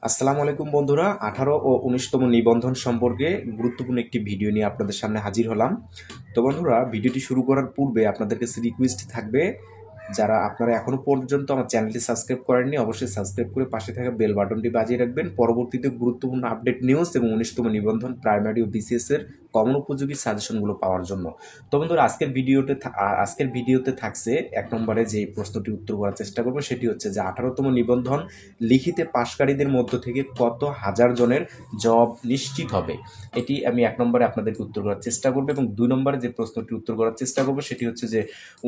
আসসালামু আলাইকুম বন্ধুরা, 18 ও 19তম নিবন্ধন সম্পর্কে গুরুত্বপূর্ণ একটি ভিডিও নিয়ে আপনাদের সামনে হাজির হলাম। তো বন্ধুরা, ভিডিওটি শুরু করার পূর্বে আপনাদের কাছে রিকোয়েস্ট থাকবে, যারা আপনারা এখনো পর্যন্ত আমার চ্যানেলটি সাবস্ক্রাইব করেননি অবশ্যই সাবস্ক্রাইব করে পাশে থাকা বেল বাটনটি বাজিয়ে রাখবেন পরবর্তীতে গুরুত্বপূর্ণ আপডেট নিউজ এবং 19তম নিবন্ধন প্রাইমারি ও বিসিএস এর কমন উপযোগী সাজেশনগুলো পাওয়ার জন্য। তো বন্ধুরা, আজকের ভিডিওতে থাকছে এক নম্বরে যে প্রশ্নটি উত্তর করার চেষ্টা করবো, সেটি হচ্ছে যে 18তম নিবন্ধন লিখিতে পাশকারীদের মধ্য থেকে কত হাজার জনের জব নিশ্চিত হবে। এটি আমি এক নম্বরে আপনাদেরকে উত্তর করার চেষ্টা করবো, এবং দুই নম্বরে যে প্রশ্নটি উত্তর করার চেষ্টা করবো সেটি হচ্ছে যে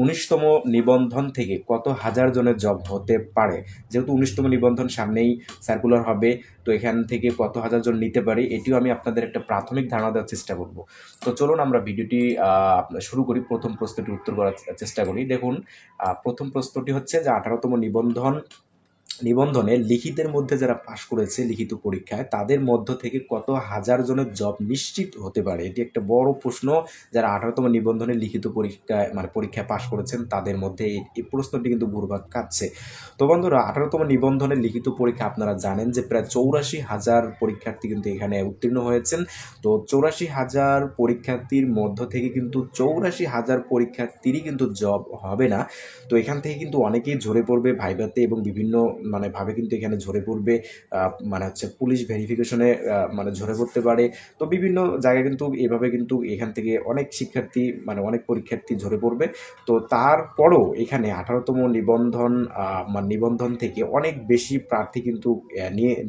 19তম নিবন্ধন থেকে কত হাজার জনের জব হতে পারে। যেহেতু 19তম নিবন্ধন সামনেই সার্কুলার হবে, তো এখান থেকে কত হাজার জন নিতে পারে এটিও আমি আপনাদের একটা প্রাথমিক ধারণা দেওয়ার চেষ্টা করব। তো চলুন আমরা ভিডিওটি শুরু করি। প্রথম প্রশ্নটি উত্তর করার চেষ্টা করি। দেখুন, প্রথম প্রশ্নটি হচ্ছে যে 18তম নিবন্ধনে লিখিতের মধ্যে যারা পাশ করেছে লিখিত পরীক্ষায় তাদের মধ্য থেকে কত হাজার জনের জব নিশ্চিত হতে পারে। এটি একটা বড় প্রশ্ন। যারা 18তম নিবন্ধনে লিখিত পরীক্ষায় পাশ করেছেন তাদের মধ্যে এই প্রশ্নটি কিন্তু ঘুরপাক খাচ্ছে। তো বন্ধুরা, 18তম নিবন্ধনের লিখিত পরীক্ষা আপনারা জানেন যে প্রায় 84,000 পরীক্ষার্থী কিন্তু এখানে উত্তীর্ণ হয়েছেন। তো 84,000 পরীক্ষার্থীর মধ্য থেকে কিন্তু 84,000 পরীক্ষার্থীরই কিন্তু জব হবে না। তো এখান থেকে কিন্তু অনেকেই ঝরে পড়বে ভাইভাতে, এবং বিভিন্ন ভাবে কিন্তু এখানে ঝরে পড়বে। পুলিশ ভেরিফিকেশনে ঝরে পড়তে পারে। তো বিভিন্ন জায়গায় কিন্তু এভাবে কিন্তু এখান থেকে অনেক শিক্ষার্থী অনেক পরীক্ষার্থী ঝরে পড়বে। তো তারপরও এখানে 18তম নিবন্ধন থেকে অনেক বেশি প্রার্থী কিন্তু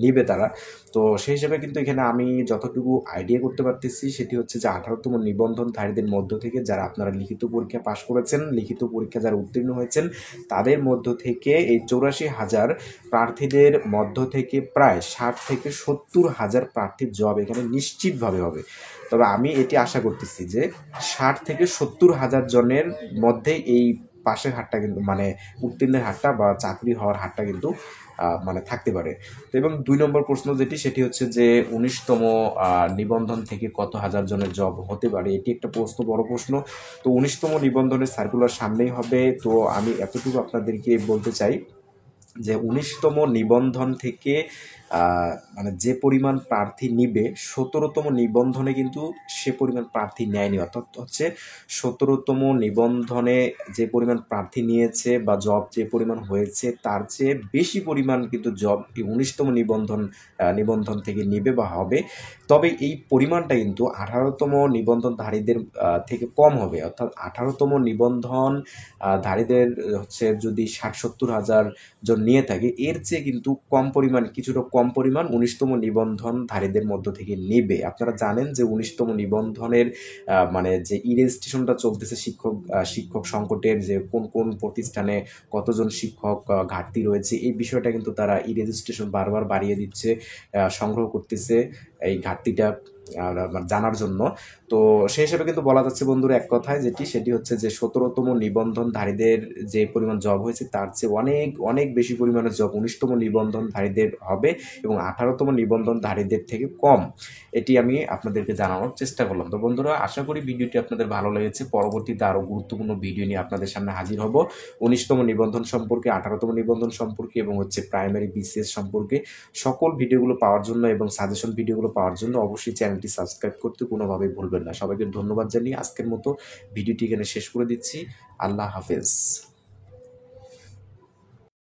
নিবে তারা। তো সেই হিসেবে কিন্তু এখানে আমি যতটুকু আইডিয়া করতে পারতেছি সেটি হচ্ছে যে 18তম নিবন্ধনধারীদের মধ্য থেকে যারা আপনারা লিখিত পরীক্ষা পাশ করেছেন, লিখিত পরীক্ষা যারা উত্তীর্ণ হয়েছেন, তাদের মধ্য থেকে এই 84,000 প্রার্থীদের মধ্য থেকে প্রায় 60 থেকে 70,000 প্রার্থীর জব এখানে নিশ্চিতভাবে হবে। তবে আমি এটি আশা করতেছি যে 60 থেকে 70,000 জনের মধ্যে এই পাশের হারটা কিন্তু উত্তীর্ণের হারটা বা চাকরি হওয়ার হারটা কিন্তু থাকতে পারে। তো এবং দুই নম্বর প্রশ্ন সেটি হচ্ছে যে 19তম নিবন্ধন থেকে কত হাজার জনের জব হতে পারে। এটি একটা প্রশ্ন, বড় প্রশ্ন। তো 19তম নিবন্ধনের সার্কুলার সামনেই হবে। তো আমি এতটুকু আপনাদেরকে বলতে চাই যে 19তম নিবন্ধন থেকে যে পরিমাণ প্রার্থী নিবে, 17তম নিবন্ধনে কিন্তু সে পরিমাণ প্রার্থী নেয়নি। অর্থাৎ হচ্ছে 17তম নিবন্ধনে যে পরিমাণ প্রার্থী নিয়েছে বা জব যে পরিমাণ হয়েছে তার চেয়ে বেশি পরিমাণ কিন্তু জব এই 19তম নিবন্ধন থেকে নিবে বা হবে। তবে এই পরিমাণটা কিন্তু 18তম নিবন্ধনধারীদের থেকে কম হবে। অর্থাৎ 18তম নিবন্ধনধারীদের হচ্ছে যদি 60-70 হাজার জন নিয়ে থাকে, এর চেয়ে কিন্তু কিছুটা কম পরিমাণ 19তম নিবন্ধনধারীদের মধ্য থেকে নেবে। আপনারা জানেন যে 19তম নিবন্ধনের যে রেজিস্ট্রেশনটা চলতেছে শিক্ষক সংকটের, যে কোন কোন প্রতিষ্ঠানে কতজন শিক্ষক ঘাটতি রয়েছে, এই বিষয়টা কিন্তু তারা রেজিস্ট্রেশন বারবার বাড়িয়ে দিচ্ছে, সংগ্রহ করতেছে এই ঘাটতিটা জানার জন্য। তো সেই হিসেবে কিন্তু বলা যাচ্ছে বন্ধুরা, এক কথায় সেটি হচ্ছে যে 17তম নিবন্ধনধারীদের যে পরিমাণ জব হয়েছে তার চেয়ে অনেক অনেক বেশি পরিমাণের জব 19তম নিবন্ধনধারীদের হবে, এবং 18তম নিবন্ধনধারীদের থেকে কম। এটি আমি আপনাদেরকে জানানোর চেষ্টা করলাম। তো বন্ধুরা, আশা করি ভিডিওটি আপনাদের ভালো লেগেছে। পরবর্তীতে আরও গুরুত্বপূর্ণ ভিডিও নিয়ে আপনাদের সামনে হাজির হব। 19তম নিবন্ধন সম্পর্কে, 18তম নিবন্ধন সম্পর্কে এবং প্রাইমারি বিসিএস সম্পর্কে সকল ভিডিওগুলো পাওয়ার জন্য এবং সাজেশন ভিডিওগুলো পাওয়ার জন্য অবশ্যই চ্যানেলটি সাবস্ক্রাইব করতে কোনোভাবেই ভুলবেন না। সবাইকে ধন্যবাদ জানিয়ে আজকের মতো ভিডিওটি এখানে শেষ করে দিচ্ছি। আল্লাহ হাফেজ।